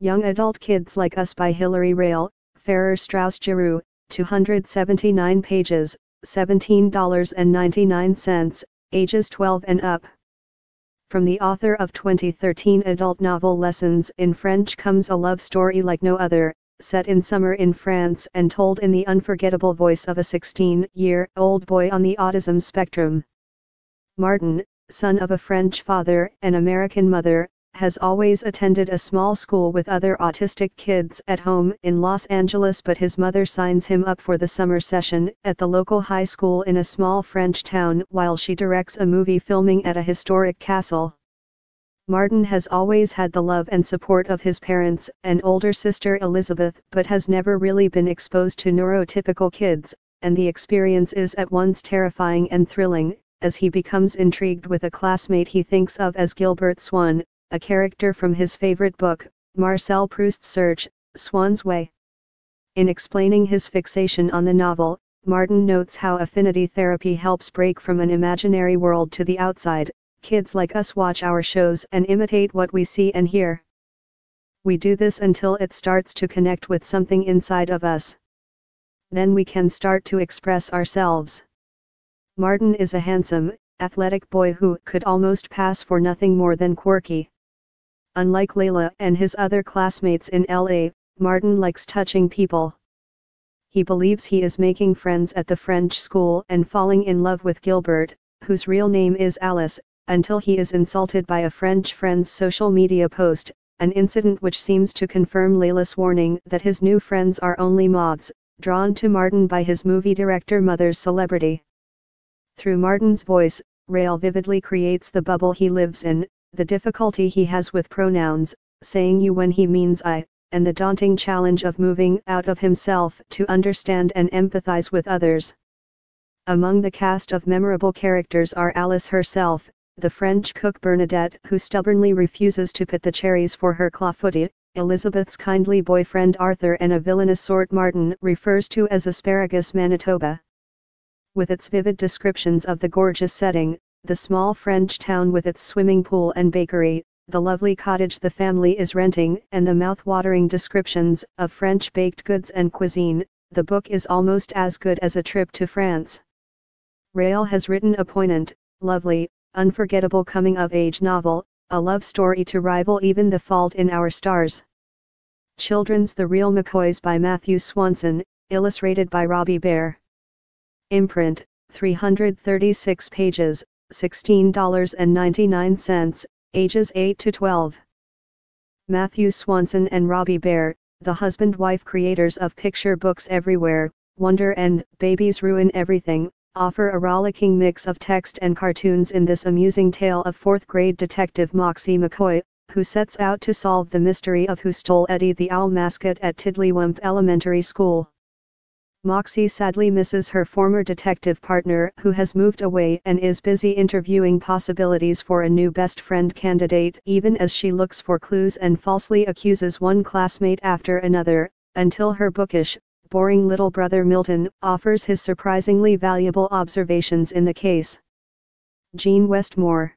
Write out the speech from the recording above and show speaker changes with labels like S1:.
S1: Young Adult Kids Like Us by Hilary Reyl, Ferrer Strauss Giroux, 279 pages, $17.99, ages 12 and up. From the author of 2013 adult novel Lessons in French comes a love story like no other, set in summer in France and told in the unforgettable voice of a 16-year-old boy on the autism spectrum. Martin, son of a French father and American mother, has always attended a small school with other autistic kids at home in Los Angeles, but his mother signs him up for the summer session at the local high school in a small French town while she directs a movie filming at a historic castle. Martin has always had the love and support of his parents and older sister Elizabeth, but has never really been exposed to neurotypical kids, and the experience is at once terrifying and thrilling, as he becomes intrigued with a classmate he thinks of as Gilbert Swan, a character from his favorite book, Marcel Proust's Search, Swan's Way. In explaining his fixation on the novel, Martin notes how affinity therapy helps break from an imaginary world to the outside. Kids like us watch our shows and imitate what we see and hear. We do this until it starts to connect with something inside of us. Then we can start to express ourselves. Martin is a handsome, athletic boy who could almost pass for nothing more than quirky. Unlike Layla and his other classmates in LA, Martin likes touching people. He believes he is making friends at the French school and falling in love with Gilbert, whose real name is Alice, until he is insulted by a French friend's social media post, an incident which seems to confirm Layla's warning that his new friends are only moths, drawn to Martin by his movie director mother's celebrity. Through Martin's voice, Reyl vividly creates the bubble he lives in, the difficulty he has with pronouns, saying you when he means I, and the daunting challenge of moving out of himself to understand and empathize with others. Among the cast of memorable characters are Alice herself, the French cook Bernadette who stubbornly refuses to pit the cherries for her clafoutis, Elizabeth's kindly boyfriend Arthur, and a villainous sort Martin refers to as Asparagus Manitoba. With its vivid descriptions of the gorgeous setting, the small French town with its swimming pool and bakery, the lovely cottage the family is renting, and the mouth-watering descriptions of French baked goods and cuisine, the book is almost as good as a trip to France. Reyl has written a poignant, lovely, unforgettable coming-of-age novel, a love story to rival even The Fault in Our Stars. Children's The Real McCoys by Matthew Swanson, illustrated by Robbi Behr. Imprint, 336 pages, $16.99, ages 8 to 12. Matthew Swanson and Robbi Behr, the husband-wife creators of picture books everywhere, Wonder and Babies Ruin Everything, offer a rollicking mix of text and cartoons in this amusing tale of fourth-grade detective Moxie McCoy, who sets out to solve the mystery of who stole Eddie the owl mascot at Tiddlywump Elementary School. Moxie sadly misses her former detective partner who has moved away and is busy interviewing possibilities for a new best friend candidate, even as she looks for clues and falsely accuses one classmate after another, until her bookish, boring little brother Milton offers his surprisingly valuable observations in the case. Jean Westmore.